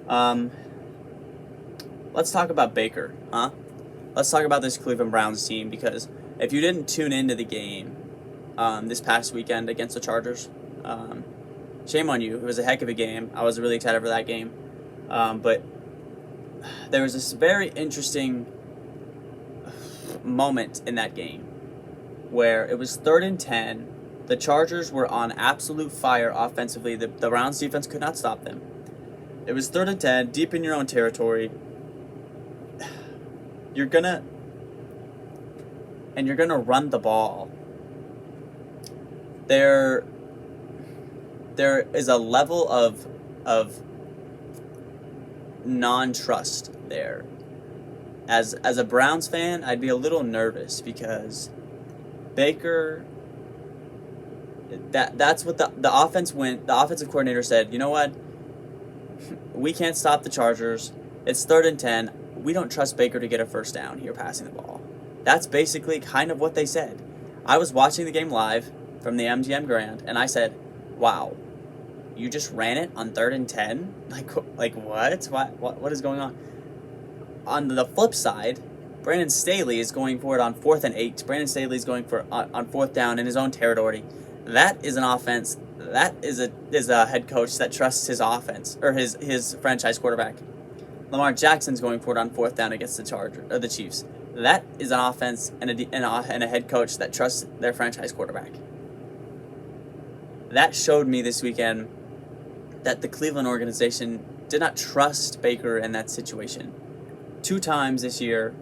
Um, let's talk about Baker, huh? Let's talk about this Cleveland Browns team because if you didn't tune into the game this past weekend against the Chargers, um, shame on you. It was a heck of a game. I was really excited for that game. But there was this very interesting moment in that game where it was 3rd and 10. The Chargers were on absolute fire offensively. The Browns defense could not stop them. It was 3rd and 10, deep in your own territory. You're gonna run the ball. There is a level of non-trust there. As a Browns fan, I'd be a little nervous because Baker, that's what the offense went. The offensive coordinator said, you know what? We can't stop the Chargers. It's 3rd and 10. We don't trust Baker to get a first down here passing the ball. That's basically kind of what they said. I was watching the game live from the MGM Grand, and I said, wow, you just ran it on 3rd and 10? Like what? What is going on? On the flip side, Brandon Staley is going for it on 4th and 8. Brandon Staley is going for on 4th down in his own territory. That is an offense. That is a head coach that trusts his offense or his franchise quarterback. Lamar Jackson's going for it on 4th down against the Chiefs. That is an offense and a head coach that trusts their franchise quarterback. That showed me this weekend that the Cleveland organization did not trust Baker in that situation. 2 times this year,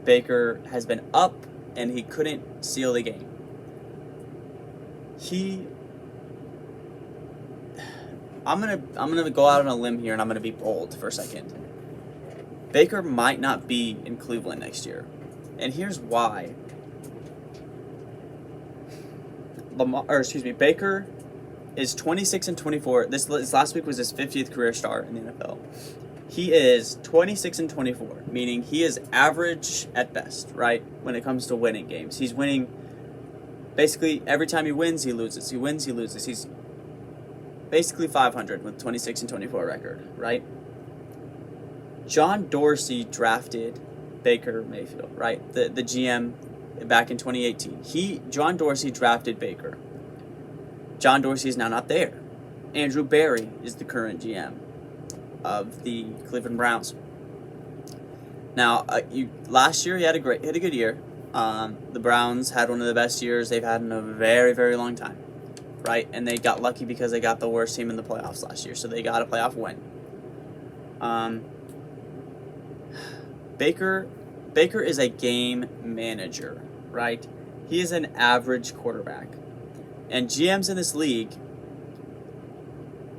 Baker has been up and he couldn't seal the game. I'm gonna go out on a limb here and I'm gonna be bold for a second. Baker might not be in Cleveland next year, and here's why. Baker is 26-24. This last week was his 50th career start in the NFL. He is 26-24, meaning he is average at best, right? When it comes to winning games, he's winning. Basically, every time he wins, he loses. He wins, he loses. He's basically 500 with 26-24 record, right? John Dorsey drafted Baker Mayfield, right? The GM back in 2018. John Dorsey drafted Baker. John Dorsey is now not there. Andrew Berry is the current GM of the Cleveland Browns. Now, last year he had a good year. The Browns had one of the best years they've had in a very, very long time, right? And they got lucky because they got the worst team in the playoffs last year, so they got a playoff win. Baker is a game manager, right? He is an average quarterback. And GMs in this league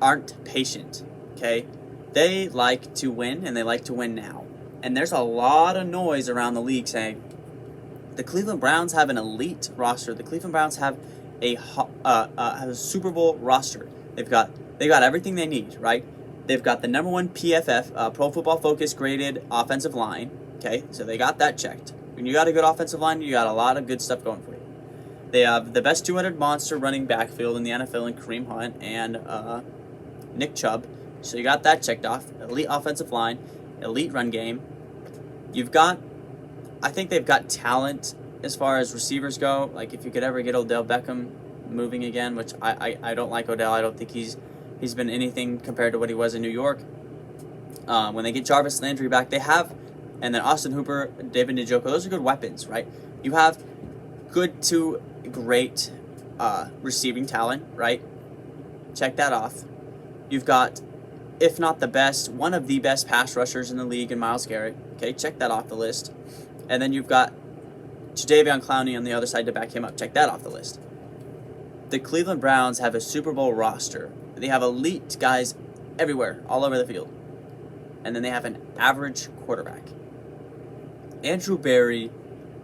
aren't patient, okay? They like to win, and they like to win now. And there's a lot of noise around the league saying the Cleveland Browns have an elite roster. The Cleveland Browns have a Super Bowl roster. They've got everything they need, right? They've got the #1 PFF, Pro Football Focus graded offensive line. Okay, so they got that checked. When you got a good offensive line, you got a lot of good stuff going for you. They have the best 200 monster running backfield in the NFL in Kareem Hunt and Nick Chubb. So you got that checked off. Elite offensive line, elite run game. I think they've got talent as far as receivers go. Like if you could ever get Odell Beckham moving again, which I don't like Odell. I don't think he's been anything compared to what he was in New York. When they get Jarvis Landry back, they have, and then Austin Hooper, David Njoku, those are good weapons, right? You have good to great receiving talent, right? Check that off. You've got, if not the best, one of the best pass rushers in the league in Myles Garrett. Okay, check that off the list. And then you've got Jadeveon Clowney on the other side to back him up. Check that off the list. The Cleveland Browns have a Super Bowl roster. They have elite guys everywhere, all over the field. And then they have an average quarterback. Andrew Berry,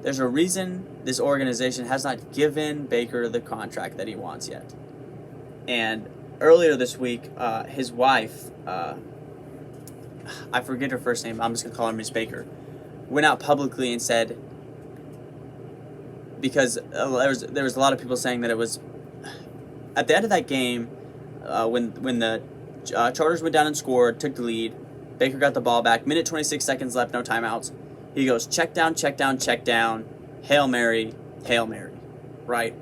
there's a reason this organization has not given Baker the contract that he wants yet. And earlier this week, his wife, I forget her first name, I'm just going to call her Miss Baker, went out publicly and said, because there was a lot of people saying that it was, at the end of that game, when the Chargers went down and scored, took the lead, Baker got the ball back. Minute 26 seconds left, no timeouts. He goes check down, check down, check down. Hail Mary, Hail Mary. Right?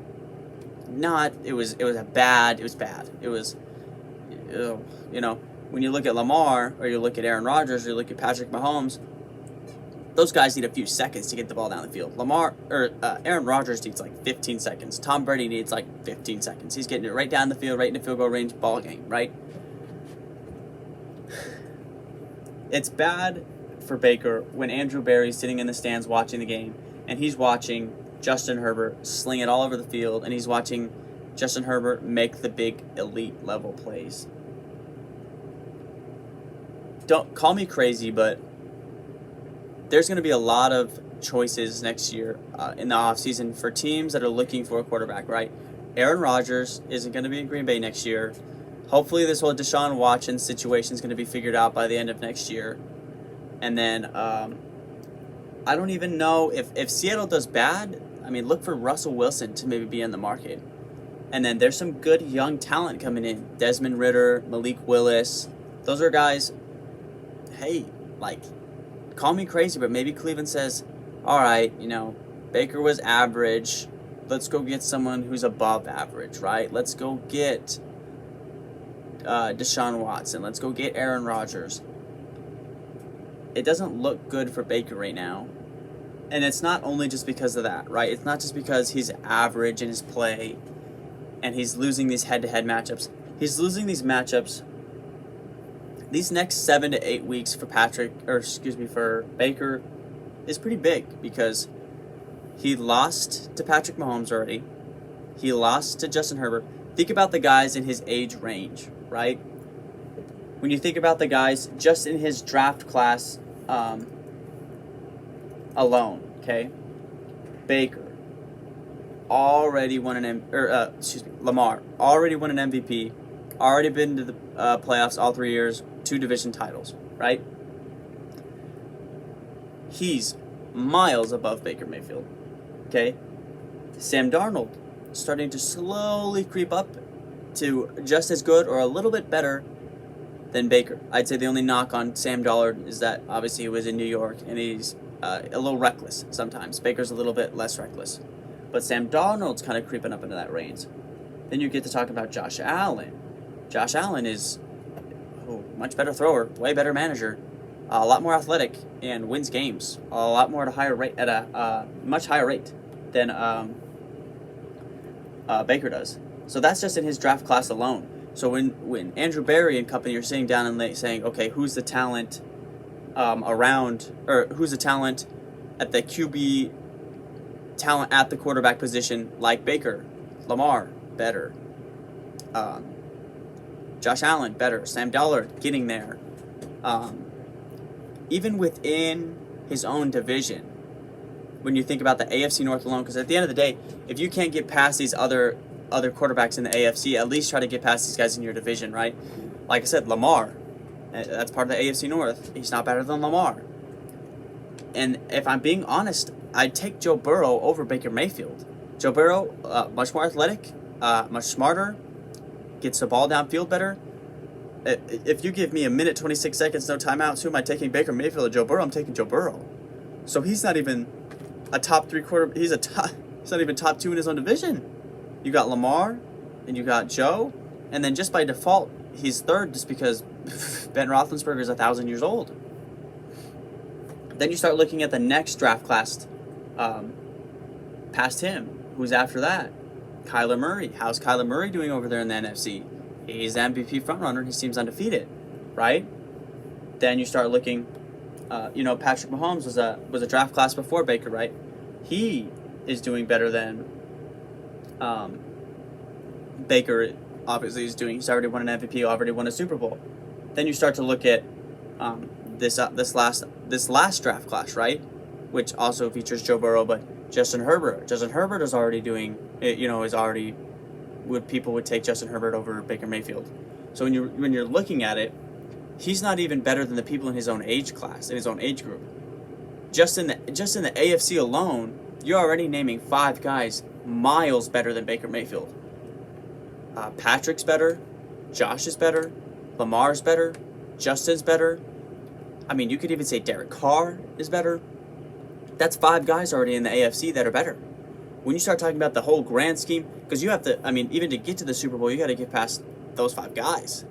It was bad. It was, you know, when you look at Lamar or you look at Aaron Rodgers or you look at Patrick Mahomes, those guys need a few seconds to get the ball down the field. Aaron Rodgers needs like 15 seconds. Tom Brady needs like 15 seconds. He's getting it right down the field, right into field goal range, ball game, right? It's bad for Baker when Andrew Berry's sitting in the stands watching the game, and he's watching Justin Herbert sling it all over the field, and he's watching Justin Herbert make the big elite level plays. Don't call me crazy, but there's going to be a lot of choices next year in the offseason for teams that are looking for a quarterback, right? Aaron Rodgers isn't going to be in Green Bay next year. Hopefully this whole Deshaun Watson situation is going to be figured out by the end of next year. And then I don't even know if Seattle does bad. I mean, look for Russell Wilson to maybe be in the market. And then there's some good young talent coming in. Desmond Ridder, Malik Willis. Those are guys, hey, like, call me crazy, but maybe Cleveland says, all right, you know, Baker was average. Let's go get someone who's above average, right? Let's go get Deshaun Watson. Let's go get Aaron Rodgers. It doesn't look good for Baker right now. And it's not only just because of that, right? It's not just because he's average in his play and he's losing these head-to-head matchups. He's losing these matchups. These next 7 to 8 weeks for for Baker is pretty big because he lost to Patrick Mahomes already. He lost to Justin Herbert. Think about the guys in his age range, right? When you think about the guys just in his draft class alone, okay? Baker already won Lamar already won an MVP, already been to the playoffs all 3 years, 2 division titles, right? He's miles above Baker Mayfield, okay? Sam Darnold starting to slowly creep up to just as good or a little bit better than Baker. I'd say the only knock on Sam Darnold is that obviously he was in New York and he's a little reckless sometimes. Baker's a little bit less reckless. But Sam Darnold's kind of creeping up into that range. Then you get to talk about Josh Allen. Josh Allen is a much better thrower, way better manager, a lot more athletic, and wins games a lot more at a much higher rate than Baker does. So that's just in his draft class alone. So when Andrew Berry and company are sitting down and saying, okay, who's the talent who's the talent at the QB talent at the quarterback position like Baker, Lamar, better. Josh Allen, better. Sam Darnold, getting there. Even within his own division, when you think about the AFC North alone, because at the end of the day, if you can't get past these other quarterbacks in the AFC, at least try to get past these guys in your division, right? Like I said, Lamar, that's part of the AFC North. He's not better than Lamar. And if I'm being honest, I'd take Joe Burrow over Baker Mayfield. Joe Burrow, much more athletic, much smarter, gets the ball downfield better. If you give me a minute, 26 seconds, no timeouts, who am I taking, Baker Mayfield or Joe Burrow? I'm taking Joe Burrow. So he's not even a top 3 quarter. He's not even top 2 in his own division. You got Lamar, and you got Joe, and then just by default, he's third just because Ben Roethlisberger is 1,000 years old. Then you start looking at the next draft class past him. Who's after that? Kyler Murray. How's Kyler Murray doing over there in the NFC? He's the MVP frontrunner. His team's undefeated, right? Then you start looking, Patrick Mahomes was a draft class before Baker, right? He is doing better than Baker. Obviously, he's already won an MVP, already won a Super Bowl. Then you start to look at this last draft class, right? Which also features Joe Burrow, but Justin Herbert. Justin Herbert is already doing, people would take Justin Herbert over Baker Mayfield. So when you're looking at it, he's not even better than the people in his own age class, in his own age group. Just in the AFC alone, you're already naming 5 guys miles better than Baker Mayfield. Patrick's better, Josh is better, Lamar's better, Justin's better. I mean, you could even say Derek Carr is better. That's 5 guys already in the AFC that are better. When you start talking about the whole grand scheme, because you have to, I mean, even to get to the Super Bowl, you got to get past those 5 guys.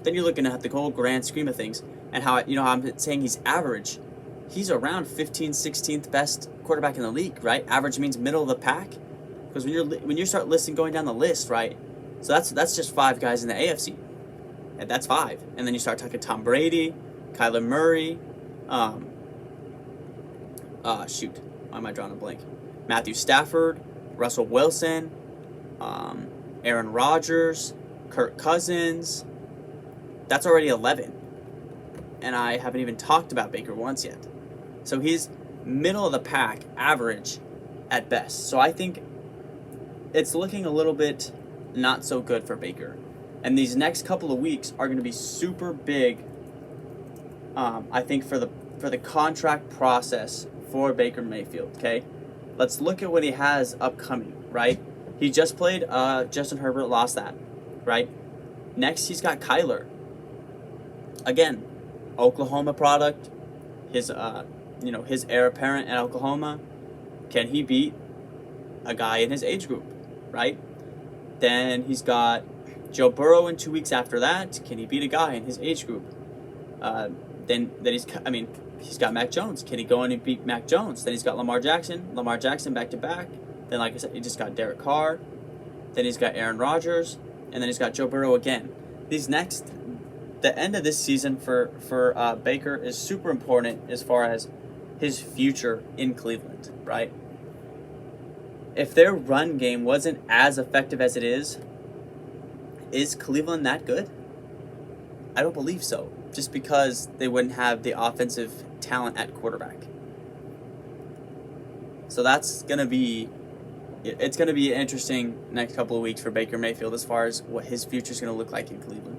Then you're looking at the whole grand scheme of things, and how, how I'm saying he's average. He's around 15th, 16th best quarterback in the league, right? Average means middle of the pack. Because when you start listing, going down the list, right? So that's just 5 guys in the AFC, and that's 5. And then you start talking Tom Brady, Kyler Murray, why am I drawing a blank? Matthew Stafford, Russell Wilson, Aaron Rodgers, Kirk Cousins. That's already 11. And I haven't even talked about Baker once yet. So he's middle of the pack, average at best. So I think it's looking a little bit not so good for Baker. And these next couple of weeks are going to be super big, I think, for the contract process for Baker Mayfield, okay? Let's look at what he has upcoming, right? He just played, Justin Herbert lost that, right? Next, he's got Kyler. Again, Oklahoma product, his heir apparent at Oklahoma. Can he beat a guy in his age group, right? Then he's got Joe Burrow in 2 weeks after that. Can he beat a guy in his age group? Then he's got Mac Jones. Can he go in and beat Mac Jones? Then he's got Lamar Jackson back to back. Then, like I said, he just got Derek Carr. Then he's got Aaron Rodgers, and then he's got Joe Burrow again. The end of this season for Baker is super important as far as his future in Cleveland, right? If their run game wasn't as effective as it is Cleveland that good? I don't believe so, just because they wouldn't have the offensive talent at quarterback. So it's going to be an interesting next couple of weeks for Baker Mayfield as far as what his future is going to look like in Cleveland.